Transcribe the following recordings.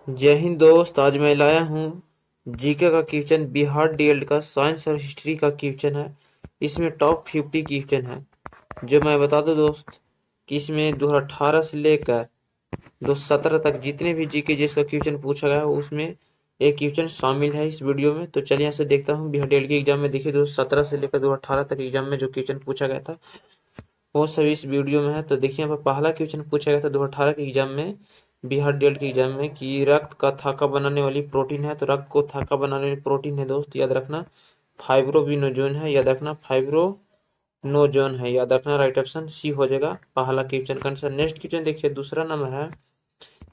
जय हिंद दोस्त। आज मैं लाया हूँ जीके का क्वेश्चन। बिहार डीएलएड का साइंस और हिस्ट्री का क्वेश्चन है। इसमें टॉप 50 क्वेश्चन है। जो मैं बता दूं दोस्त कि इसमें 2018 से लेकर 2017 तक जितने भी जीके जिसका क्वेश्चन पूछा गया है उसमें एक क्वेश्चन शामिल है इस वीडियो में। तो चलिए यहाँ से देखता हूँ। बिहार डीएलएड के एग्जाम में देखिए 2017 से लेकर 2018 तक एग्जाम में जो क्वेश्चन पूछा गया था वो सभी इस वीडियो में है। तो देखिए यहाँ पर पहला क्वेश्चन पूछा गया था 2018 के एग्जाम में, बिहार डीएलएड के एग्जाम में, कि रक्त का थाका बनाने वाली प्रोटीन है। तो रक्त को थाका बनाने वाली प्रोटीन है दोस्त, याद रखना फाइब्रोबिनोजोन है। याद रखना फाइब्रोनोजोन है। याद रखना राइट ऑप्शन सी हो जाएगा पहला क्वेश्चन का आंसर। नेक्स्ट क्वेश्चन देखिए, दूसरा नंबर है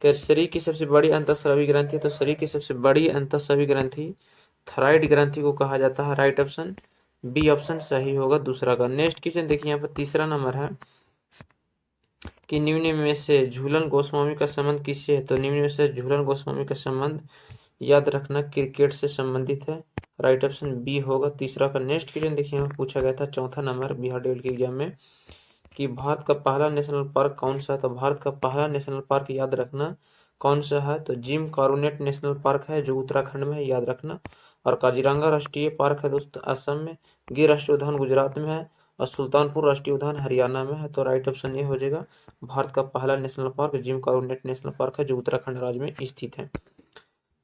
कि शरीर की सबसे बड़ी अंतःस्रावी ग्रंथि है। तो शरीर की सबसे बड़ी अंतःस्रावी ग्रंथि थायराइड ग्रंथि को कहा जाता है। राइट ऑप्शन बी ऑप्शन सही होगा दूसरा का। नेक्स्ट क्वेश्चन देखिए यहाँ पर तीसरा नंबर है कि निम्न में से झूलन गोस्वामी का संबंध किससे है। तो निम्न में से झूलन गोस्वामी का संबंध याद रखना क्रिकेट से संबंधित है। राइट ऑप्शन बी होगा तीसरा का। नेक्स्ट क्वेश्चन देखिए हमें पूछा गया था चौथा नंबर बिहार डीएलएड के एग्जाम में कि भारत का पहला नेशनल पार्क कौन सा है। तो भारत का पहला नेशनल पार्क याद रखना कौन सा है। तो जिम कॉर्बेट नेशनल पार्क है जो उत्तराखंड में है, याद रखना। और काजीरंगा राष्ट्रीय पार्क है दोस्त असम में। गिर राष्ट्रीय उद्यान गुजरात में है और सुल्तानपुर राष्ट्रीय उद्यान हरियाणा में है। तो राइट ऑप्शन ये हो जाएगा भारत का पहला national park Jim Corbett national park है जो उत्तराखंड राज्य में स्थित है।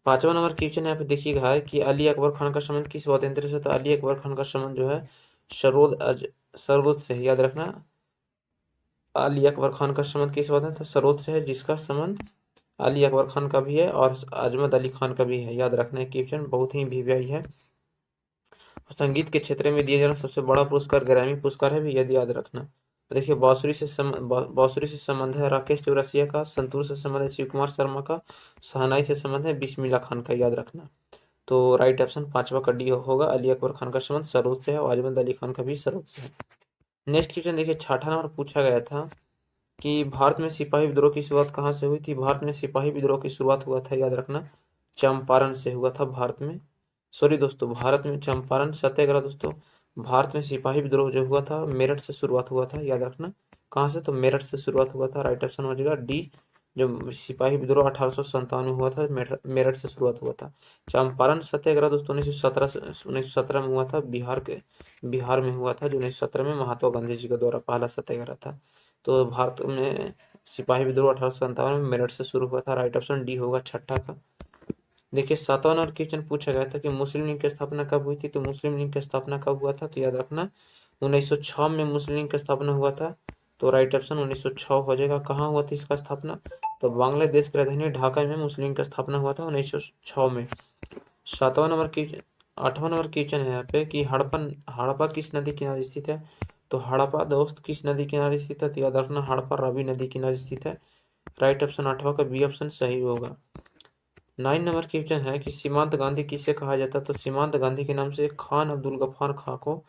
पांचवा नंबर क्वेश्चन यहाँ पे देखिएगा है कि अली अकबर खान का संबंध किस स्वतंत्र से। तो अली अकबर खान का संबंध जो है सरोद से है। याद रखना अली अकबर खान का संबंध किस वजह से सरोद से है, जिसका संबंध अली अकबर खान का भी है और अजमत अली खान का भी है। याद रखना है क्वेश्चन बहुत ही वीवीआई है। संगीत के क्षेत्र में दिया जाना सबसे बड़ा पुरस्कार ग्रैमी पुरस्कार है भी, यदि याद रखना। तो देखिए बांसुरी से संबंध है राकेश चौरसिया का। संतूर से संबंध है शिव कुमार शर्मा का। शहनाई से संबंध है बिस्मिल्लाह खान का। याद रखना। तो राइट ऑप्शन पांचवा का डी होगा। अली अकबर खान का संबंध सरोद से है और अजमत अली खान का भी सरोद से है। नेक्स्ट क्वेश्चन देखिए छठा नंबर पूछा गया था कि भारत में सिपाही विद्रोह की शुरुआत कहाँ से हुई थी। भारत में सिपाही विद्रोह की शुरुआत हुआ था, याद रखना, चंपारण से हुआ था। भारत में सॉरी दोस्तों, भारत में चंपारण सत्याग्रह दोस्तों। भारत में सिपाही विद्रोह जो हुआ था मेरठ से शुरुआत हुआ था। याद रखना कहाँ से, तो मेरठ से शुरुआत हुआ था। राइट ऑप्शन हो जाएगा डी। जो सिपाही विद्रोह 1857 में हुआ था मेरठ से शुरुआत हुआ था। चंपारण सत्याग्रह दोस्तों 1917 में हुआ था। बिहार में हुआ था, जो 1917 में महात्मा गांधी जी के द्वारा पहला सत्याग्रह था। तो भारत में सिपाही विद्रोह 1857 में मेरठ से शुरू हुआ था। राइट ऑप्शन डी होगा छठा का। देखिए सातवां नंबर क्वेश्चन पूछा गया था कि मुस्लिम लीग की स्थापना कब हुई थी। तो मुस्लिम लीग की स्थापना कब हुआ था, तो याद रखना 1906 में मुस्लिम लीग की स्थापना हुआ था। तो राइट ऑप्शन 1906 हो जाएगा। कहाँ हुआ था इसका स्थापना, तो बांग्लादेश की राजधानी ढाका में मुस्लिम लीग की स्थापना हुआ था 1906 में। सातवां नंबर क्वेश्चन आठवां नंबर क्वेश्चन है यहाँ पे कि हड़प्पा किस नदी किनारे स्थित है। तो हड़प्पा दोस्त किस नदी किनारे स्थित है, तो याद रखना हड़प्पा रावी नदी किनारे स्थित है। राइट ऑप्शन आठवां का बी ऑप्शन सही होगा। 9 नंबर क्वेश्चन है कि सीमांत गांधी किसे कहा जाता है। तो सीमांत गांधी के नाम से खान अब्दुल गफ्फार खां को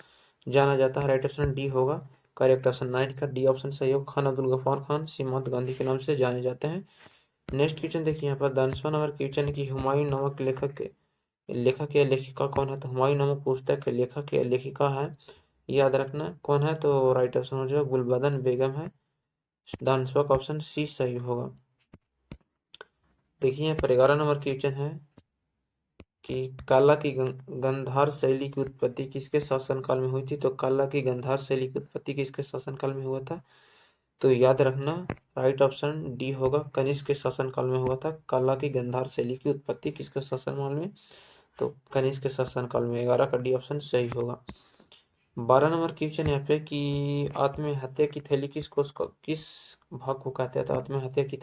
जाना जाता है। राइट ऑप्शन डी होगा करेक्ट ऑप्शन। 9 का डी ऑप्शन सही होगा। खान अब्दुल गफ्फार खान सीमांत गांधी के नाम से जाने जाते हैं। नेक्स्ट क्वेश्चन देखिए यहाँ पर 10वां नंबर क्वेश्चन है कि हुमायूं नामक लेखक या लेखिका कौन है। तो हुमायूं नामक पुस्तक के लेखक या लेखिका है, याद रखना कौन है। तो राइट ऑप्शन हो जाएगा गुलबदन बेगम है। डांसवा का ऑप्शन सी सही होगा। देखिए यहाँ पर 11 नंबर क्वेश्चन है कि काला की गंधार शैली की उत्पत्ति किसके शासनकाल में हुई थी। तो काला की गंधार शैली की उत्पत्ति किसके शासनकाल में हुआ था, तो याद रखना राइट ऑप्शन डी होगा कनिष्क के शासनकाल में हुआ था। काला की गंधार शैली की उत्पत्ति किसके शासनकाल में, तो कनिष्क के शासनकाल में। 11 का डी ऑप्शन सही होगा। 12 नंबर क्वेश्चन यहाँ पे कि आत्महत्या की थैली किस भाग को कहते हैं। तो आत्महत्या की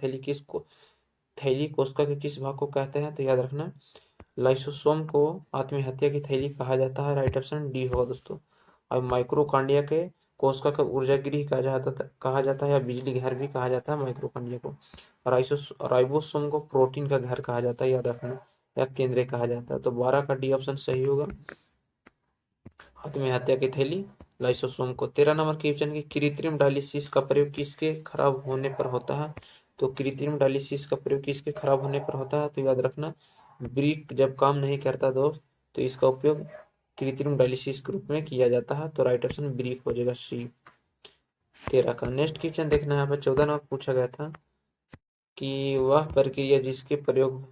थैली कोशिका के किस भाग को कहते हैं, तो याद रखना लाइसोसोम को आत्महत्या की थैली कहा जाता है। राइट ऑप्शन डी होगा दोस्तों। और माइक्रोकांडिया के कोशिका का ऊर्जा गृह कहा जाता है या बिजली घर भी कहा जाता है माइक्रोकांडिया को। राइबोसोम को प्रोटीन का घर कहा जाता है, याद रखना, या केंद्र कहा जाता है। तो 12 का डी ऑप्शन सही होगा आत्महत्या की थैली लाइसोसोम को। 13 नंबर क्वेश्चन की कृत्रिम डायलिसिस का प्रयोग किसके खराब होने पर होता है। तो कृत्रिम डायलिसिस का प्रयोग किसके खराब होने पर होता है, तो याद रखना ब्रिक जब काम नहीं करता दोस्त तो इसका उपयोग कृत्रिम डायलिसिस के रूप में किया जाता है। तो राइट ऑप्शन ब्रिक हो जाएगा सी 13 का। नेक्स्ट क्वेश्चन देखना है यहाँ पर 14 नंबर पूछा गया था कि वह प्रक्रिया जिसके प्रयोग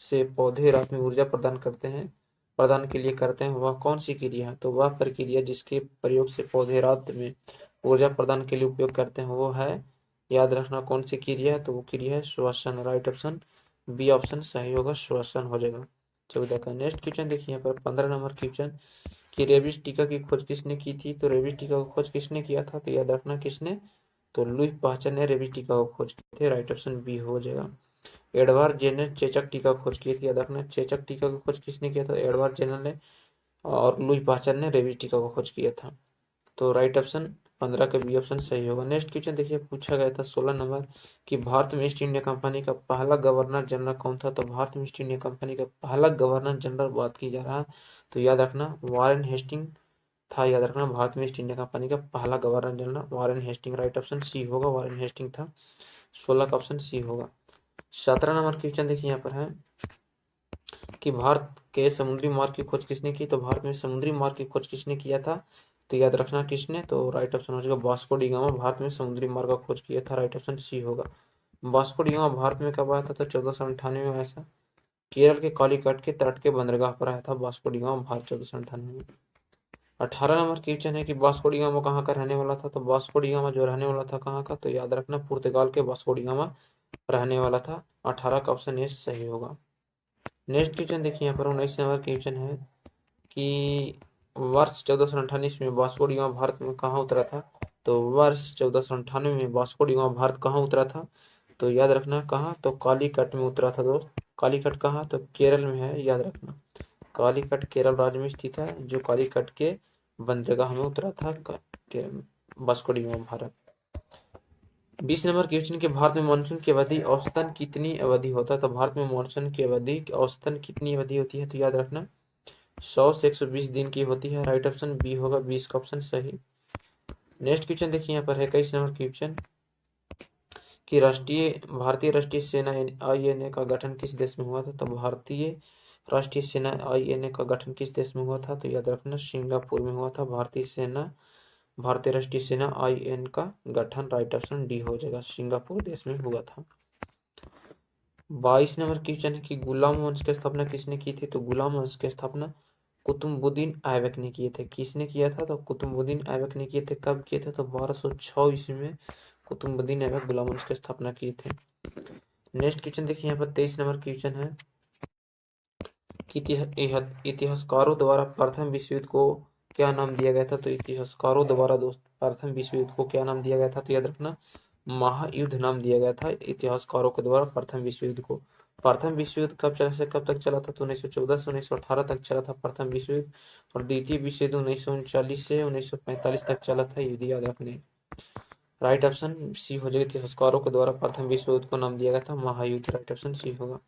से पौधे रात में ऊर्जा प्रदान के लिए करते हैं, वह कौन सी क्रिया है? तो वह प्रक्रिया जिसके प्रयोग से पौधे रात में ऊर्जा प्रदान के लिए उपयोग करते हैं वो है, याद रखना कौन सी क्रिया है, तो वो क्रिया है श्वसन। राइट ऑप्शन बी ऑप्शन सही होगा, श्वसन हो जाएगा। 14 का नेक्स्ट क्वेश्चन देखिए यहाँ पर 15 नंबर क्वेश्चन कि रेबीज टीका की खोज किसने की थी? तो रेबीज टीका की खोज किसने किया था? तो याद रखना किसने? तो लुई पास्चर ने रेबीज टीका की खोज की थी। राइट ऑप्शन बी हो जाएगा। एडवर्ड जेनर चेचक टीका की खोज की थी। याद रखना चेचक टीका की खोज किसने किया था? एडवर्ड जेनर ने। और लुई पास्चर ने रेबीज टीका की खोज किया था। तो राइट ऑप्शन 15 का बी ऑप्शन सही होगा। नेक्स्ट क्वेश्चन देखिए पूछा गया था 16 नंबर कि भारत में ईस्ट इंडिया कंपनी का पहला गवर्नर जनरल कौन था? तो भारत में ईस्ट इंडिया कंपनी का पहला गवर्नर जनरल बात की जा रहा है, तो याद रखना वारेन हेस्टिंग था। याद रखना भारत में ईस्ट इंडिया कंपनी का पहला governor general Warren Hasting. Right option C होगा, वारेन हेस्टिंग था। 16 का ऑप्शन सी होगा। 17 नंबर क्वेश्चन देखिए यहाँ पर है कि भारत के समुद्री मार्ग की खोज किसने की? तो भारत में समुद्री मार्ग की खोज किसने किया था? तो याद रखना किसने? तो राइट ऑप्शन हो जाएगा वास्को डी गामा भारत में समुद्री मार्ग का खोज किया था। राइट ऑप्शन सी होगा। वास्को डी गामा भारत में कब आया था? तो 1498 में आया था। केरल के कालीकट के तट के बंदरगाह पर आया था वास्को डी गामा भारत 1498 में। 18 नंबर क्वेश्चन है कि वास्को डी गामा कहाँ का रहने वाला था? तो वास्को डी गामा जो रहने वाला था कहाँ का? तो याद रखना पुर्तगाल के वास्को डी गामा रहने वाला था। 18 का ऑप्शन ए सही होगा। नेक्स्ट क्वेश्चन देखिए यहाँ पर 19 नंबर क्वेश्चन है कि वर्ष 1498 में वास्को डी गामा भारत में कहाँ उतरा था? तो वर्ष 1498 में वास्को डी गामा भारत कहाँ उतरा था? तो याद रखना कहाँ? तो कालीकट में उतरा था दोस्त। कालीकट कहाँ? तो केरल में है, याद रखना कालीकट केरल राज्य में स्थित है, जो कालीकट के बंदरगाह में उतरा था Vasco D gamma Bharat. 20 number question के भारत में मानसून की अवधि औसतन कितनी अवधि होता है? तो भारत में मानसून की अवधि औसतन कितनी अवधि होती है? तो याद रखना 100 से 120 दिन की होती है। राइट ऑप्शन बी होगा, 20 का ऑप्शन सही। नेक्स्ट क्वेश्चन देखिए यहाँ पर है 21 नंबर क्वेश्चन कि भारतीय राष्ट्रीय सेना आईएनए का गठन किस देश में हुआ था? तो भारतीय राष्ट्रीय सेना आईएनए का गठन किस देश में हुआ था? तो याद रखना सिंगापुर में हुआ था। भारतीय राष्ट्रीय सेना आईएन का गठन राइट ऑप्शन डी हो जाएगा, सिंगापुर देश में हुआ था। 22 नंबर क्वेश्चन है कि गुलाम वंश की स्थापना किसने की थी? तो गुलाम वंश की स्थापना कुतुबुद्दीन ऐबक ने किए थे। किसने किया था? तो कुतुबुद्दीन ऐबक ने किए थे। कब किए थे? तो 1206 ईस्वी में कुतुबुद्दीन ऐबक गुलाम वंश की स्थापना किए थे। नेक्स्ट क्वेश्चन देखिए यहाँ पर 23 नंबर क्वेश्चन है कि इतिहासकारों द्वारा प्रथम विश्व युद्ध को क्या नाम दिया गया था? तो इतिहासकारों द्वारा दोस्त प्रथम विश्व युद्ध को क्या नाम दिया गया था? तो याद रखना महायुद्ध नाम दिया गया था इतिहासकारों के द्वारा प्रथम विश्व युद्ध को। प्रथम विश्व युद्ध कब चला से कब तक चला था? तो 1914 से 1918 तक चला था प्रथम विश्व युद्ध। और द्वितीय विश्व युद्ध 1939 से 1945 तक चला था, युद्ध याद रखने। राइट ऑप्शन सी हो जाएगा, इतिहासकारों के द्वारा प्रथम विश्व युद्ध को नाम दिया गया था महायुद्ध। राइट ऑप्शन सी होगा।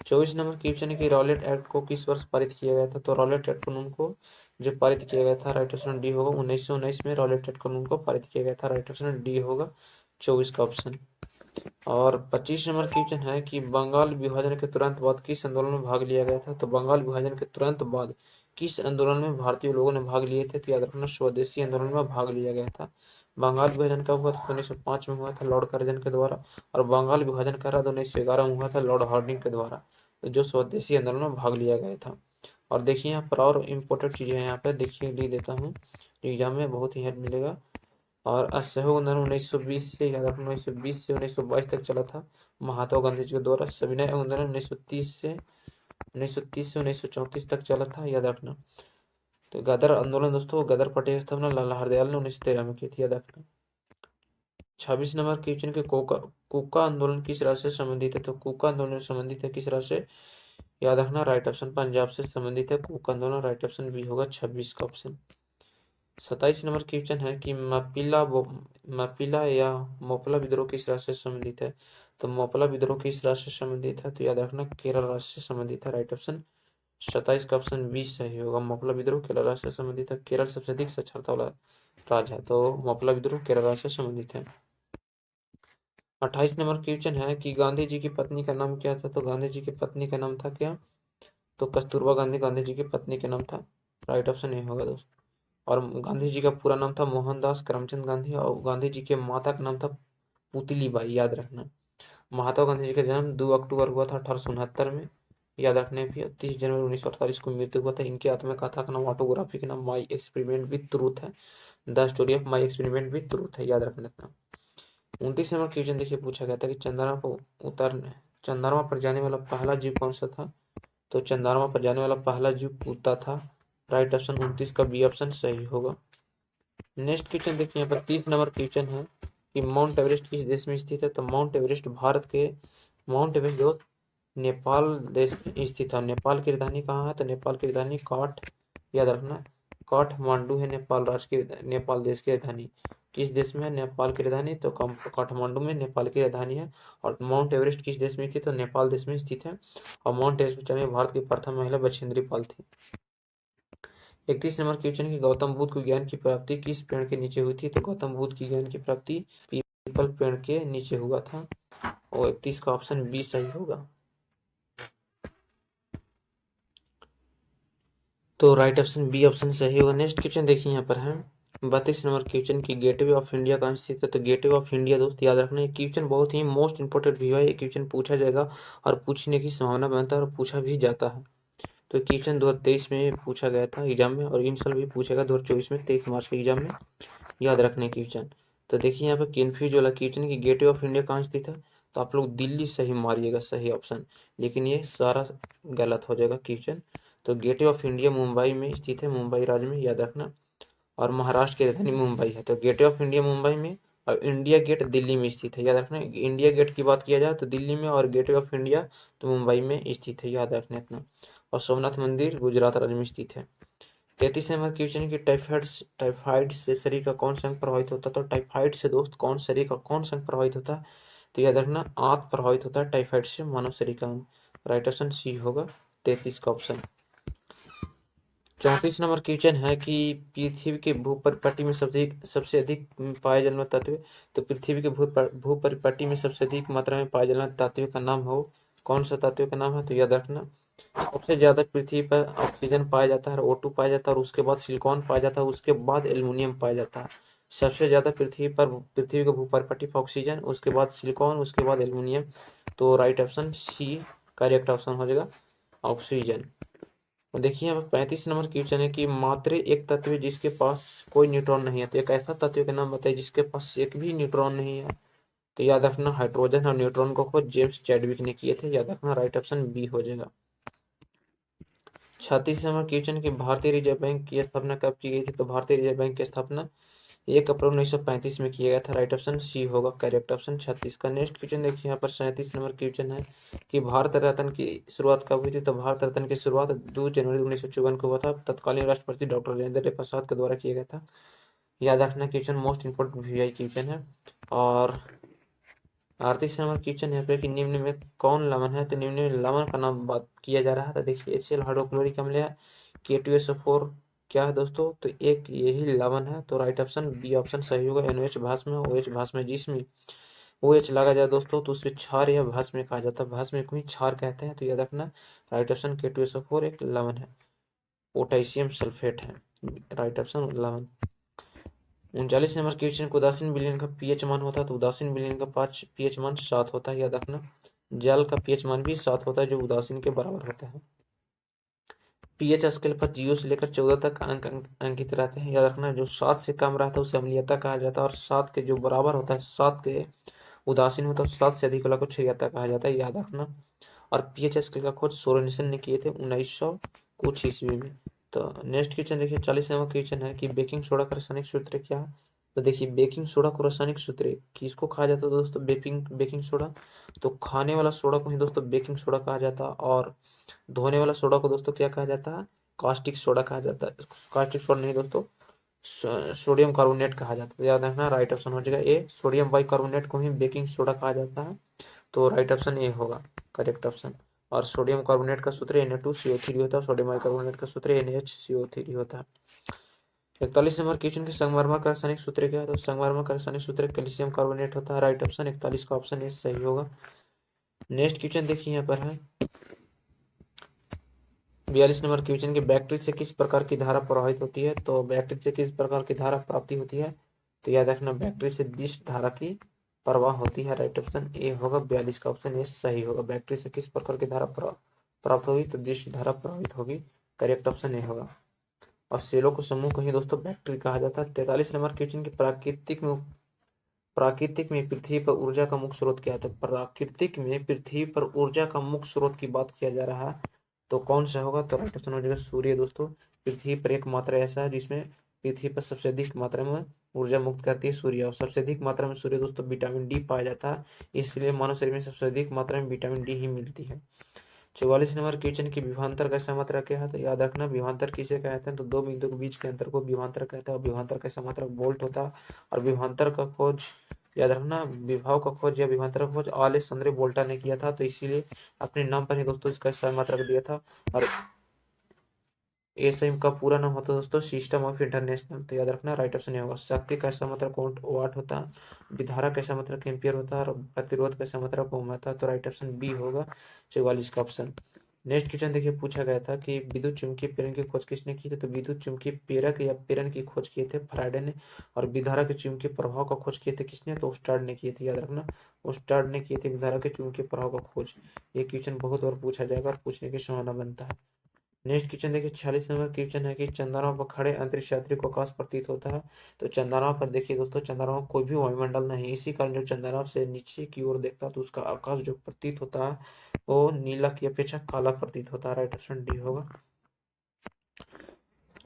24 नंबर क्वेश्चन है कि रॉलेट एक्ट को किस वर्ष पारित किया गया था? तो रॉलेट एक्ट कानून को जो पारित किया गया था राइट ऑप्शन डी होगा, 1919 में रॉलेट एक्ट कानून को पारित किया गया था। राइट ऑप्शन डी होगा, 24 का ऑप्शन। और 25 नंबर क्वेश्चन है कि बंगाल विभाजन के तुरंत बाद किस आंदोलन में भाग लिया गया था? तो बंगाल विभाजन के तुरंत बाद किस आंदोलन में भारतीय लोगों ने भाग लिए थे? तो याद रखना स्वदेशी आंदोलन में भाग लिया गया था। बंगाल विभाजन कब हुआ था? 1905 में हुआ था लॉर्ड कर्जन के द्वारा। और बंगाल विभाजन का रद्द 1911 में हुआ था लॉर्ड हार्डिंग के द्वारा, तो जो स्वदेशी आंदोलन में भाग लिया गया था। और देखिए यहाँ पर और इम्पोर्टेंट चीजें यहाँ पे देखिए लिख देता हूँ, एग्जाम में बहुत ही हेल्प मिलेगा। और असहयोग आंदोलन 1920 से याद रखना 1920 से 1922 तक चला था महात्मा गांधी जी के द्वारा। सविनय आंदोलन 1930 से 1934 तक चला था, याद रखना। तो गदर आंदोलन दोस्तों, गदर पार्टी की स्थापना लाला हरदयाल ने 1913 में की थी, याद रखना। 26 नंबर क्वेश्चन के कुका आंदोलन किस राज्य से संबंधित है? तो कुका आंदोलन संबंधित है किस राज्य से? याद रखना राइट ऑप्शन पंजाब से संबंधित है कुका आंदोलन। राइट ऑप्शन बी होगा, 26 का ऑप्शन। 27 नंबर क्वेश्चन है कि मपिला या मोपला विद्रोह किस राज्य से संबंधित है? तो मोपला विद्रोह किस राज्य से संबंधित है? तो याद रखना केरल राज्य से संबंधित है। राइट ऑप्शन 27 का ऑप्शन बी सही होगा, मोपला विद्रोह केरल राज्य से संबंधित है। केरल सबसे अधिक साक्षरता वाला राज्य है, तो मोपला विद्रोह केरल राज्य से संबंधित है। 28 नंबर क्वेश्चन है कि गांधी जी की पत्नी का नाम क्या था? तो गांधी जी की पत्नी का नाम था क्या? तो कस्तूरबा गांधी गांधी जी की पत्नी का नाम था। राइट ऑप्शन ए होगा दोस्त। और गांधी जी का पूरा नाम था मोहनदास करमचंद गांधी, और गांधी जी के माता का नाम था पुतली बाई, याद रखना। महात्मा गांधी जी का जन्म 2 अक्टूबर हुआ था 1869 में। याद रखने भी। 30 जनवरी 1948 को मृत्यु हुआ था। इनकी आत्मकथा का नाम, ऑटोग्राफी का नाम माई एक्सपेरिमेंट विद ट्रूथ है। The story of my experiment with truth है, याद रख लेना। 29 नंबर क्वेश्चन देखिए, पूछा गया था कि चंद्रमा पर जाने वाला पहला जीव कौन सा था। तो चंद्रमा पर जाने वाला पहला जीव कुत्ता था। राइट ऑप्शन 29 का बी ऑप्शन सही होगा। नेक्स्ट क्वेश्चन देखिए, यहाँ पर 30 नंबर क्वेश्चन है कि माउंट एवरेस्ट किस देश में स्थित है। तो माउंट एवरेस्ट माउंट एवरेस्ट जो नेपाल देश में स्थित है। नेपाल की राजधानी कहाँ है। तो नेपाल की राजधानी याद रखना, काठमांडू है नेपाल राज्य की, नेपाल देश की राजधानी। किस देश में है नेपाल की राजधानी। तो काठमांडू में नेपाल की राजधानी है। और माउंट एवरेस्ट किस देश में स्थित है। तो नेपाल देश में स्थित है। और माउंट एवरेस्ट में भारत की प्रथम महिला बछेंद्री पाल थी। 31 नंबर क्वेश्चन की गौतम बुद्ध को ज्ञान की प्राप्ति किस पेड़ के नीचे हुई थी। तो गौतम बुद्ध की ज्ञान की प्राप्ति पीपल पेड़ के नीचे हुआ था। और 31 का ऑप्शन बी सही होगा। तो राइट ऑप्शन बी ऑप्शन सही होगा। नेक्स्ट क्वेश्चन देखिए, यहाँ पर है 32 नंबर क्वेश्चन की गेटवे ऑफ इंडिया कहाँ स्थित है। तो गेटवे ऑफ इंडिया दोस्त याद रखना, ये क्वेश्चन बहुत ही मोस्ट इंपोर्टेंट भी है। ये क्वेश्चन पूछा जाएगा और पूछने की संभावना बनता है और पूछा भी जाता है। तो क्वेश्चन 2023 में पूछा गया था एग्जाम में, और इन साल भी पूछेगा 2024 में 23 मार्च के एग्जाम में, याद रखने क्वेश्चन। तो देखिए यहाँ पे कन्फ्यूज वाला क्वेश्चन की गेटवे ऑफ इंडिया कहाँ स्थित है। तो आप लोग दिल्ली सही मारिएगा, सही ऑप्शन, लेकिन ये सारा गलत हो जाएगा क्वेश्चन। तो गेटवे ऑफ इंडिया मुंबई में स्थित है, मुंबई राज्य में, याद रखना। और महाराष्ट्र की राजधानी मुंबई है। तो गेटवे ऑफ इंडिया मुंबई में और इंडिया गेट दिल्ली में स्थित है, याद रखना। इंडिया गेट की बात किया जाए तो दिल्ली में, और गेटवे ऑफ इंडिया तो मुंबई में स्थित है, याद रखना इतना। और सोमनाथ मंदिर गुजरात राज्य में स्थित है। 33 नंबर क्वेश्चन की टाइफाइड से शरीर का कौन सा अंग प्रभावित होता है। तो टाइफाइड से दोस्त शरीर का कौन सा अंग प्रभावित होता है। तो याद रखना, आंत प्रभावित होता है टाइफाइड से, मानव शरीर का अंग। राइट ऑप्शन सी होगा 33 का ऑप्शन। 34 नंबर क्वेश्चन है कि पृथ्वी के भूपरिपट्टी में सबसे अधिक पाए जाने वाले तत्व। तो पृथ्वी के भूपरिपट्टी में सबसे अधिक मात्रा में पाए जाने वाले तत्व का नाम हो, कौन सा तत्व का नाम है। तो याद रखना, सबसे ज्यादा पृथ्वी पर ऑक्सीजन पाया जाता है, O2 पाया जाता है, और उसके बाद सिलिकॉन पाया जाता है, उसके बाद एल्युमिनियम पाया जाता है। सबसे ज्यादा पृथ्वी के भूपरिपट्टी पर ऑक्सीजन, उसके बाद सिलिकॉन, उसके बाद एल्युमिनियम। तो right option C correct option हो जाएगा, ऑक्सीजन। देखिए यहाँ पर 35 नंबर क्वेश्चन है कि मात्र एक तत्व जिसके पास कोई न्यूट्रॉन नहीं है। तो एक ऐसा तत्व का नाम बताइए जिसके पास एक भी न्यूट्रॉन नहीं है। तो याद रखना, हाइड्रोजन और न्यूट्रॉन को खोज जेम्स चैडविक ने किए थे, याद रखना। राइट ऑप्शन बी हो जाएगा। 36 नंबर क्वेश्चन की भारतीय रिजर्व बैंक की स्थापना कब की गई थी। तो भारतीय रिजर्व बैंक की स्थापना 1 अप्रैल 1935 में किया गया था। राइट ऑप्शन सी होगा करेक्ट ऑप्शन 36 का। नेक्स्ट क्वेश्चन देखिए, यहाँ पर 37 नंबर क्वेश्चन है कि भारत रत्न की शुरुआत कब हुई थी। तो भारत रत्न की शुरुआत 2 जनवरी 1954 को हुआ था। तत्कालीन राष्ट्रपति डॉक्टर राजेंद्र प्रसाद के द्वारा किया गया था, याद रखना। Question most important VI question है। और 38 नंबर क्वेश्चन है कि निम्न में कौन लवण है। तो निम्न में लवण का नाम बात किया जा रहा है। तो देखिए HCl हाइड्रोक्लोरिक अम्ल है, K2SO4 क्या है दोस्तों। तो एक यही लवण है। तो राइट ऑप्शन बी ऑप्शन सही होगा। NOH भस्म, OH भस्म, जिसमें OH लगा जाए दोस्तों तो उसे क्षार या भस्म कहा जाता है, भस्म को ही क्षार कहते हैं। तो याद रखना, राइट ऑप्शन K2SO4 एक लवण है, पोटेशियम सल्फेट है, राइट ऑप्शन लवण। 39 नंबर क्वेश्चन को उदासीन विलयन का पीएच मान होता है। तो उदासीन विलयन का पीएच मान 7 होता है, याद रखना। जल का पीएच मान भी 7 होता है जो उदासीन के बराबर होता है। पीएच स्केल पर 0 से लेकर 14 तक अंक अंकित रहते हैं, याद रखना। जो 7 से कम रहता है उसे अम्लीयता कहा जाता है, और 7 के जो बराबर होता है, 7 के उदासीन होता है, 7 से अधिक वाला को क्षयता कहा जाता है, याद रखना। और पीएच स्केल का खोज सोरेनसन ने किए थे 1900 कुछ ईस्वी में। तो नेक्स्ट क्वेश्चन देखिए, 40 नंबर क्वेश्चन है कि बेकिंग सोडा का रासायनिक सूत्र क्या है। तो देखिए बेकिंग सोडा को रासायनिक सूत्र किसको कहा जाता है दोस्तों, बेकिंग सोडा। तो खाने वाला सोडा को ही दोस्तों बेकिंग सोडा कहा जाता है, और धोने वाला सोडा को दोस्तों क्या कहा जाता है, कास्टिक सोडा कहा जाता है। कास्टिक सोडा नहीं दोस्तों, सोडियम कार्बोनेट कहा जाता है, याद रखना। राइट ऑप्शन हो जाएगा ए, सोडियम बाइकार्बोनेट को ही बेकिंग सोडा कहा जाता है। तो राइट ऑप्शन ए होगा करेक्ट ऑप्शन। और सोडियम कार्बोनेट का सूत्र Na2CO3 होता है, सोडियम बाइकार्बोनेट का सूत्र NaHCO3 होता है। 41 नंबर क्वेश्चन के संगमरमर का रासायनिक सूत्र क्या है। तो संगमरमर का रासायनिक सूत्र कैल्शियम कार्बोनेट होता है, राइट ऑप्शन 41 का ऑप्शन ए सही होगा। नेक्स्ट क्वेश्चन देखिए यहाँ पर है 42 नंबर क्वेश्चन की बैटरी से किस प्रकार की धारा प्रवाहित होती है। तो बैटरी से किस प्रकार की धारा प्राप्ति होती है। तो याद रखना, बैटरी से दिश धारा की प्रवाह होती है, राइट ऑप्शन ए होगा 42 का ऑप्शन ए सही होगा। बैटरी से किस प्रकार की धारा प्राप्त होगी तो दृश्य धारा प्रभावित होगी। करेक्ट ऑप्शन ए होगा। और सेलों को समूह को ही दोस्तों बैक्टीरिया कहा जाता है। 43 नंबर क्वेश्चन की प्राकृतिक में पृथ्वी पर ऊर्जा का मुख्य स्रोत क्या है? तो प्राकृतिक में पृथ्वी पर ऊर्जा का मुख्य स्रोत की बात किया जा रहा है तो कौन सा होगा? तो राइट ऑप्शन हो जाएगा सूर्य। दोस्तों पृथ्वी पर एक मात्रा ऐसा है जिसमें पृथ्वी पर सबसे अधिक मात्रा में ऊर्जा मुक्त करती है सूर्य, और सबसे अधिक मात्रा में सूर्य दोस्तों विटामिन डी पाया जाता है, इसलिए मानव शरीर में सबसे अधिक मात्रा में विटामिन डी ही मिलती है। 44 नंबर क्वेश्चन की विभवांतर का सममात्रक क्या है? तो याद रखना विभवांतर किसे कहते हैं? तो दो बिंदु के बीच के अंतर को विभवांतर कहते हैं, और विभवांतर का सममात्रक वोल्ट होता है। और विभवांतर का खोज याद रखना, विभव का खोज या विभवांतर का खोज अलेस्सांद्रो वोल्टा ने किया था, तो इसीलिए अपने नाम पर ही दोस्तों इसका सममात्रक दिया था। और एसआई का पूरा नाम होता है दोस्तों सिस्टम ऑफ इंटरनेशनल, तो याद रखना राइट ऑप्शन होगा। शक्ति का ऐसा मतलब वाट होता है, विधारा का ऐसा मतलब एम्पियर होता है, और प्रतिरोध का ऐसा मतलब ओम होता है, तो राइट ऑप्शन बी होगा 44 का ऑप्शन। नेक्स्ट क्वेश्चन देखिए, पूछा गया था कि विद्युत चुंबकीय प्रेरण की खोज किसने की थी? तो विद्युत चुंबकीय प्रेरक या प्रेरण की खोज किए थे फैराडे ने। और विधारा के चुंबकीय प्रभाव का खोज किए थे किसने? तो ओस्टार्ड ने किए थे, याद रखना ओस्टार्ड ने किए थे विधारा के चुंबकीय प्रभाव का खोज। ये क्वेश्चन बहुत बार पूछा जाएगा और पूछने की संभावना बनता है। नेक्स्ट क्वेश्चन देखिए, 46 नंबर क्वेश्चन है कि चंद्रमा पर खड़े अंतरिक्ष यात्री को आकाश प्रतीत होता है। तो चंद्रमा पर देखिए दोस्तों, चंद्रमा कोई भी वायुमंडल नहीं, इसी कारण जो चंद्रमा से नीचे की ओर देखता है तो उसका आकाश जो प्रतीत होता है वो नीला की अपेक्षा काला प्रतीत होता है। राइट ऑप्शन डी होगा,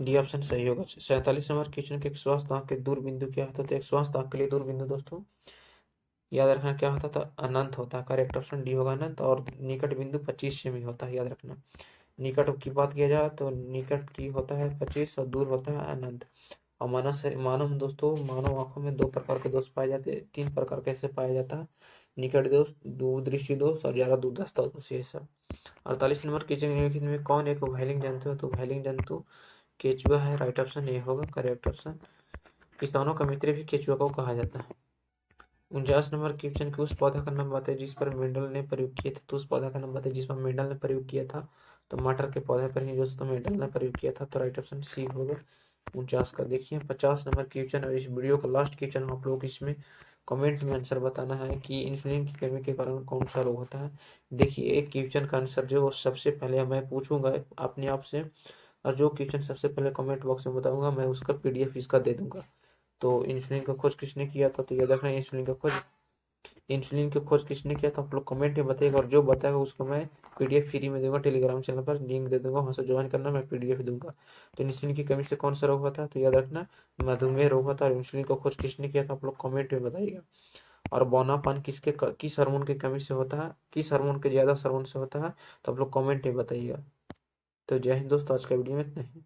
डी ऑप्शन सही होगा। 47 नंबर क्वेश्चन के एक स्वास्थ्य आंक के दूर बिंदु क्या होता है? तो एक स्वास्थ्य आंक के लिए दूर बिंदु दोस्तों याद रखना क्या होता था? अनंत होता है। करेक्ट ऑप्शन डी होगा अनंत। और निकट बिंदु 25 सेमी होता है, याद रखना। निकट की बात किया जाए तो निकट की होता है 25 और दूर होता है अनंत। और मानव दोस्तों, मानव आंखों में दो प्रकार के दोष पाए जाते हैं, तीन प्रकार कैसे पाया जाता है? निकट दोष, दूरदृष्टि दोष और ज्यादा दूरदर्शिता दोष, ये सब। 48 नंबर क्वेश्चन निम्नलिखित में कौन एक उभयलिंग जंतु है? तो उभयलिंग जंतु केचुआ है। राइट ऑप्शन ए होगा, करेक्ट ऑप्शन। किसानों का मित्र भी केचुआ को कहा जाता है। 49 नंबर क्वेश्चन के उस पौधा का नाम बताइए जिस पर मेंडल ने प्रयोग किया था। तो उस पौधा का नाम बताइए जिस पर मेंडल ने प्रयोग किया था। तो मटर के पौधे पर ही दोस्तों मेंडल ने प्रयोग किया था, तो राइट ऑप्शन सी होगा 49 का। देखिए 50 नंबर क्वेश्चन और इस वीडियो का लास्ट क्वेश्चन, आप लोग इसमें कमेंट में आंसर बताना है कि इंसुलिन की कमी के कारण कौन सा रोग होता है। देखिए एक क्वेश्चन का आंसर जो सबसे पहले मैं पूछूंगा अपने आप से, और जो क्वेश्चन सबसे पहले कमेंट बॉक्स में बताऊंगा मैं उसका पीडीएफ इसका दे दूंगा। तो इंसुलिन का खोज किसने किया था? तो याद रखना इंसुलिन की खोज किसने किया था आप लोग कमेंट में बताइएगा, और जो बताएगा उसको मैं पीडीएफ फ्री में दूंगा, टेलीग्राम चैनल पर लिंक दे दूंगा, वहां से ज्वाइन करना, मैं पीडीएफ दूंगा। तो इंसुलिन की कमी से कौन सा रोग होता है? तो याद रखना मधुमेह रोग होता है। और इंसुलिन को खोज किसने किया था आप लोग कमेंट में बताइएगा। और बौनापन किस हार्मोन की कमी से होता है, किस हार्मोन के ज्यादा हार्मोन से होता है? तो आप लोग कमेंट में बताइएगा। तो जय हिंद दोस्तों, आज का वीडियो में इतना ही।